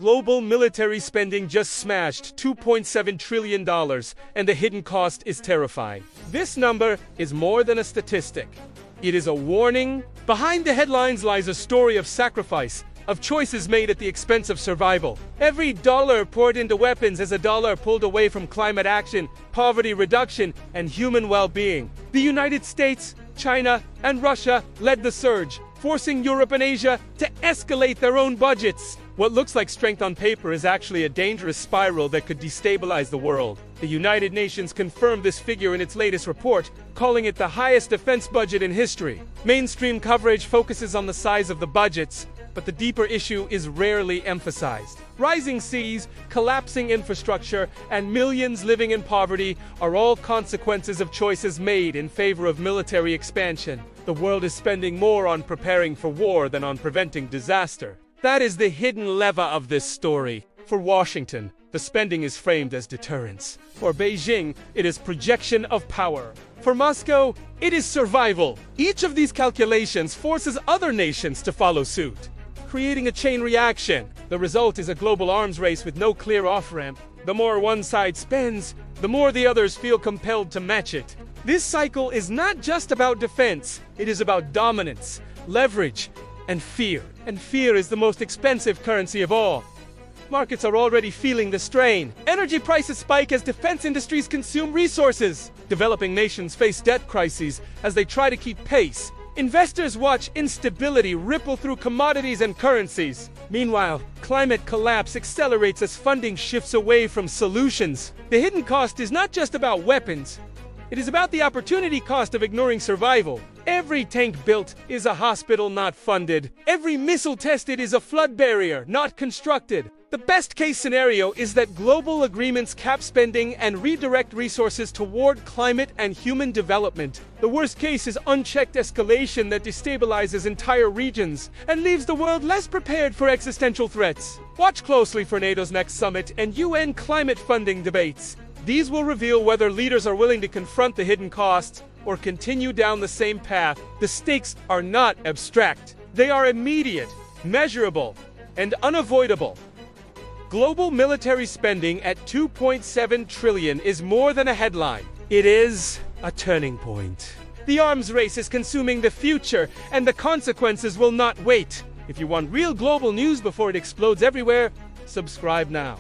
Global military spending just smashed $2.7 trillion, and the hidden cost is terrifying. This number is more than a statistic. It is a warning. Behind the headlines lies a story of sacrifice, of choices made at the expense of survival. Every dollar poured into weapons is a dollar pulled away from climate action, poverty reduction, and human well-being. The United States, China, and Russia led the surge, forcing Europe and Asia to escalate their own budgets. What looks like strength on paper is actually a dangerous spiral that could destabilize the world. The United Nations confirmed this figure in its latest report, calling it the highest defense budget in history. Mainstream coverage focuses on the size of the budgets, but the deeper issue is rarely emphasized. Rising seas, collapsing infrastructure, and millions living in poverty are all consequences of choices made in favor of military expansion. The world is spending more on preparing for war than on preventing disaster. That is the hidden lever of this story. For Washington, the spending is framed as deterrence. For Beijing, it is projection of power. For Moscow, it is survival. Each of these calculations forces other nations to follow suit, creating a chain reaction. The result is a global arms race with no clear off-ramp. The more one side spends, the more the others feel compelled to match it. This cycle is not just about defense, it is about dominance, leverage, and fear. And fear is the most expensive currency of all. Markets are already feeling the strain. Energy prices spike as defense industries consume resources. Developing nations face debt crises as they try to keep pace. Investors watch instability ripple through commodities and currencies. Meanwhile, climate collapse accelerates as funding shifts away from solutions. The hidden cost is not just about weapons. It is about the opportunity cost of ignoring survival. Every tank built is a hospital not funded. Every missile tested is a flood barrier not constructed. The best-case scenario is that global agreements cap spending and redirect resources toward climate and human development. The worst case is unchecked escalation that destabilizes entire regions and leaves the world less prepared for existential threats. Watch closely for NATO's next summit and UN climate funding debates. These will reveal whether leaders are willing to confront the hidden costs or continue down the same path. The stakes are not abstract. They are immediate, measurable, and unavoidable. Global military spending at $2.7 trillion is more than a headline. It is a turning point. The arms race is consuming the future, and the consequences will not wait. If you want real global news before it explodes everywhere, subscribe now.